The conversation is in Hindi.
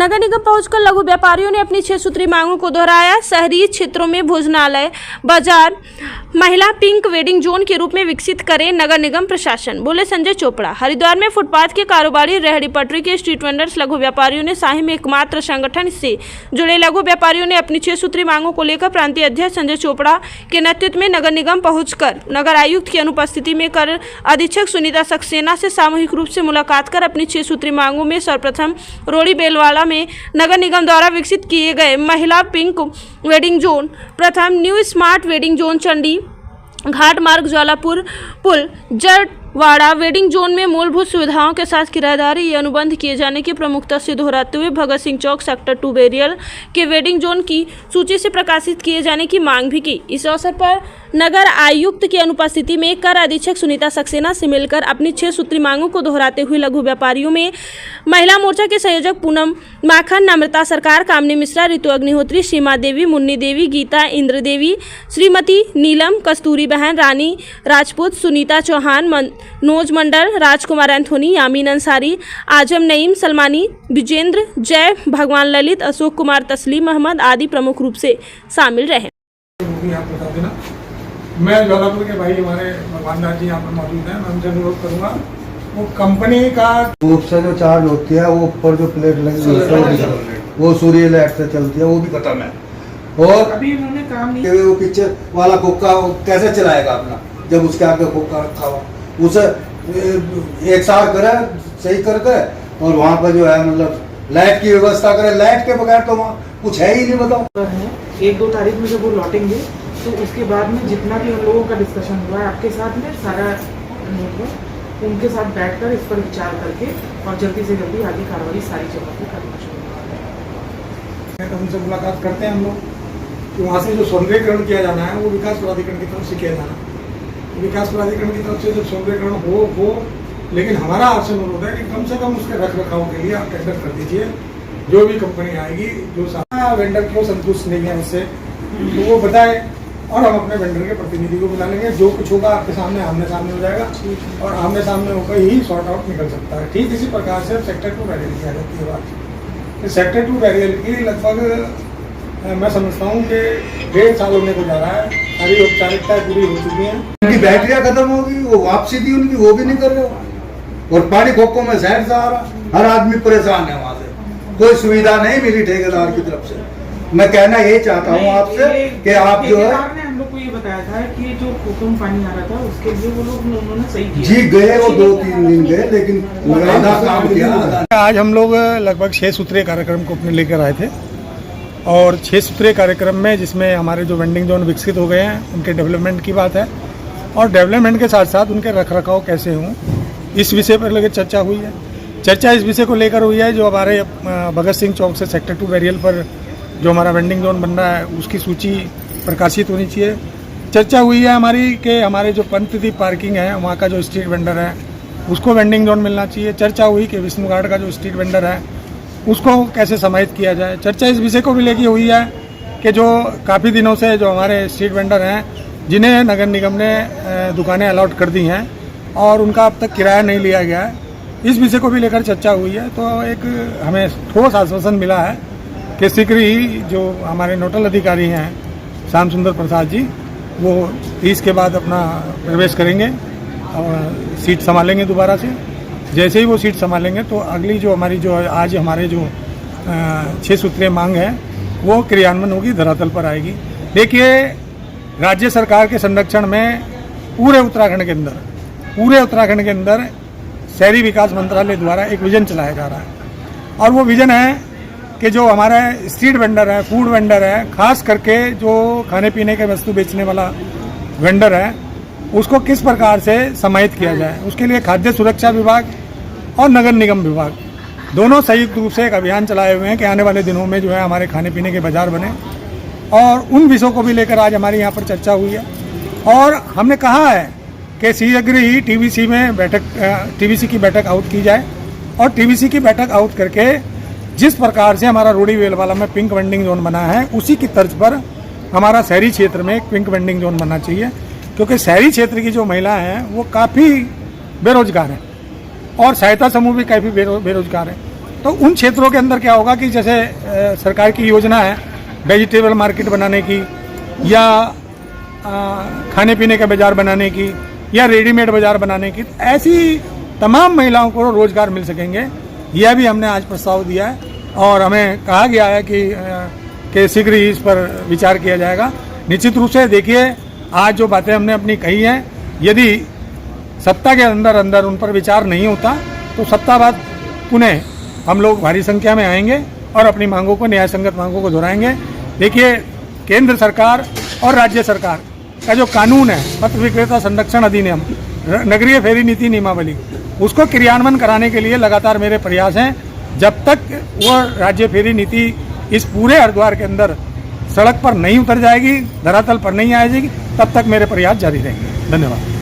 नगर निगम पहुंचकर लघु व्यापारियों ने अपनी 6 सूत्री मांगों को दोहराया। शहरी क्षेत्रों में भोजनालय, बाजार, महिला पिंक वेडिंग जोन के रूप में विकसित करे नगर निगम प्रशासन, बोले संजय चोपड़ा। हरिद्वार में फुटपाथ के कारोबारी, रेहड़ी पटरी के स्ट्रीट वेंडर्स, लघु व्यापारियों ने शाही में एकमात्र संगठन से जुड़े लघु व्यापारियों ने अपनी 6 सूत्री मांगों को लेकर प्रांतीय अध्यक्ष संजय चोपड़ा के नेतृत्व में नगर निगम पहुंचकर नगर आयुक्त की अनुपस्थिति में कर अधीक्षक सुनीता सक्सेना से सामूहिक रूप से मुलाकात कर अपनी 6 सूत्री मांगों में सर्वप्रथम रोड़ी बेलवाड़ा में नगर निगम द्वारा विकसित किए गए महिला पिंक वेडिंग जोन, प्रथम new smart wedding zone Chandi Ghat मार्ग ज्वालापुर पुल जटवाड़ा वेडिंग जोन में मूलभूत सुविधाओं के साथ किराएदारी अनुबंध किए जाने की प्रमुखता से दोहराते हुए भगत सिंह चौक सेक्टर 2 बैरियल के वेडिंग जोन की सूची से प्रकाशित किए जाने की मांग भी की। इस अवसर पर नगर आयुक्त की अनुपस्थिति में कर अधीक्षक सुनीता सक्सेना से मिलकर अपनी 6 सूत्री मांगों को दोहराते हुए लघु व्यापारियों में महिला मोर्चा के संयोजक पूनम माखन, नम्रता सरकार, कामनी मिश्रा, ऋतु अग्निहोत्री, सीमा देवी, मुन्नी देवी, गीता इंद्र देवी, श्रीमती नीलम, कस्तूरी बहन, रानी राजपूत, सुनीता चौहान, मनोज मंडल, राजकुमार एंथोनी, यामीन अंसारी, आजम नईम, सलमानी, विजेंद्र, जय भगवान ललित, अशोक कुमार, तस्लीम अहमद आदि प्रमुख रूप से शामिल रहे। मैं ज्वालापुर के भाई हमारे भगवान दास जी यहाँ पर मौजूद हैं। मैं उनसे अनुरोध करूँगा वो कंपनी का धूप से जो चार्ज होती है वो ऊपर जो प्लेट लगी है वो सूर्य लाइट से चलती है, वो भी खत्म है। और अभी उन्होंने काम नहीं, वो पीछे वाला खोखा कैसे चलाएगा अपना जब उसके आगे खोखा रखा हो, उसे एक साथ करे सही करके और वहाँ पर जो है मतलब लाइट की व्यवस्था करे। लाइट के बगैर तो वहाँ कुछ है ही नहीं। बताओ 1-2 तारीख में जब वो लौटेंगे तो उसके बाद में जितना भी हम लोगों का डिस्कशन हुआ है आपके साथ में सारा उनके साथ बैठकर इस पर विचार करके और जल्दी से जल्दी आगे कार्रवाई सारी जगह पे करना शुरू। तो उनसे मुलाकात करते हैं हम लोग कि वहाँ से जो सौंदर्यीकरण किया जाना है वो विकास प्राधिकरण की तरफ से किया जाना है। विकास प्राधिकरण की तरफ से जो सौंदर्यीकरण हो लेकिन हमारा आपसे अनुरोध है कि कम से कम उसके रख रखाव के लिए आप टेंडर कर दीजिए। जो भी कंपनी आएगी, जो सारा वेंडर को संतुष्ट नहीं है उससे तो वो बताए और हम अपने वेंडर के प्रतिनिधि को बुला लेंगे। जो कुछ होगा आपके सामने आमने सामने हो जाएगा और आमने सामने होकर ही सॉर्ट आउट निकल सकता है। ठीक इसी प्रकार से सेक्टर 2 बैरियल की आ जाती है बात। सेक्टर 2 बैरियल की लगभग मैं समझता हूँ कि 1.5 साल होने को जा रहा है। सारी औपचारिकताएं पूरी हो चुकी हैं। उनकी बैटरियाँ खत्म होगी, वो वापसी थी उनकी, वो भी नहीं कर रहे और पानी खोखों में शहर से आ रहा। हर आदमी परेशान है वहाँ से, कोई सुविधा नहीं मिली ठेकेदार की तरफ से। मैं कहना यही चाहता हूँ आपसे कि आप जो है हम लोग को ये बताया था कि जो खोखों में पानी आ रहा था उसके लिए वो लोग उन्होंने सही किया। जी गए वो 2-3 दिन गए लेकिन आधा काम किया। आज हम लोग लगभग 6 सूत्रीय कार्यक्रम को अपने लेकर आए थे और 6 सूत्रीय कार्यक्रम में जिसमें हमारे जो वेंडिंग जोन विकसित हो गए हैं उनके डेवलपमेंट की बात है और डेवलपमेंट के साथ साथ उनके रख रखाव कैसे हों इस विषय पर लेकर चर्चा हुई है। चर्चा इस विषय को लेकर हुई है जो हमारे भगत सिंह चौक से सेक्टर 2 बैरियल पर जो हमारा वेंडिंग जोन बन रहा है उसकी सूची प्रकाशित होनी चाहिए। चर्चा हुई है हमारी कि हमारे जो पंथदीप पार्किंग है वहाँ का जो स्ट्रीट वेंडर है उसको वेंडिंग जोन मिलना चाहिए। चर्चा हुई कि विष्णु घाट का जो स्ट्रीट वेंडर है उसको कैसे समाहित किया जाए। चर्चा इस विषय को भी लेकर हुई है कि जो काफ़ी दिनों से जो हमारे स्ट्रीट वेंडर हैं जिन्हें नगर निगम ने दुकानें अलॉट कर दी हैं और उनका अब तक किराया नहीं लिया गया है, इस विषय को भी लेकर चर्चा हुई है। तो एक हमें ठोस आश्वासन मिला है कि शीघ्र ही जो हमारे नोडल अधिकारी हैं श्याम सुंदर प्रसाद जी वो 30 के बाद अपना प्रवेश करेंगे और सीट संभालेंगे दोबारा से। जैसे ही वो सीट संभालेंगे तो अगली जो हमारी जो आज हमारे जो 6 सूत्रीय मांग है वो क्रियान्वयन होगी, धरातल पर आएगी। देखिए राज्य सरकार के संरक्षण में पूरे उत्तराखंड के अंदर शहरी विकास मंत्रालय द्वारा एक विजन चलाया जा रहा है और वो विजन है कि जो हमारा स्ट्रीट वेंडर है, फूड वेंडर है, खास करके जो खाने पीने के वस्तु बेचने वाला वेंडर है उसको किस प्रकार से समाहित किया जाए। उसके लिए खाद्य सुरक्षा विभाग और नगर निगम विभाग दोनों संयुक्त रूप से एक अभियान चलाए हुए हैं कि आने वाले दिनों में जो है हमारे खाने पीने के बाजार बने और उन विषयों को भी लेकर आज हमारी यहाँ पर चर्चा हुई है। और हमने कहा है कि शीघ्र ही टीवीसी की बैठक आउट की जाए और टीवीसी की बैठक आउट करके जिस प्रकार से हमारा रोड़ी वेलवाला में पिंक वेंडिंग जोन बना है उसी की तर्ज पर हमारा शहरी क्षेत्र में एक पिंक वेंडिंग जोन बनना चाहिए। क्योंकि शहरी क्षेत्र की जो महिलाएं हैं वो काफ़ी बेरोजगार हैं और सहायता समूह भी काफ़ी बेरोजगार हैं। तो उन क्षेत्रों के अंदर क्या होगा कि जैसे सरकार की योजना है वेजिटेबल मार्केट बनाने की, या खाने पीने का बाज़ार बनाने की, या रेडीमेड बाज़ार बनाने की, ऐसी तमाम महिलाओं को रोज़गार मिल सकेंगे। यह भी हमने आज प्रस्ताव दिया है और हमें कहा गया है कि शीघ्र ही इस पर विचार किया जाएगा। निश्चित रूप से देखिए, आज जो बातें हमने अपनी कही हैं, यदि सत्ता के अंदर अंदर उन पर विचार नहीं होता तो सत्ता बाद पुनः हम लोग भारी संख्या में आएंगे और अपनी मांगों को, न्याय संगत मांगों को दोहराएंगे। देखिए, केंद्र सरकार और राज्य सरकार का जो कानून है, पत्र विक्रेता संरक्षण अधिनियम, नगरीय फेरी नीति नियमावली, उसको क्रियान्वयन कराने के लिए लगातार मेरे प्रयास हैं। जब तक वो राज्य फेरी नीति इस पूरे हरिद्वार के अंदर सड़क पर नहीं उतर जाएगी, धरातल पर नहीं आ जाएगी, तब तक मेरे प्रयास जारी रहेंगे। धन्यवाद।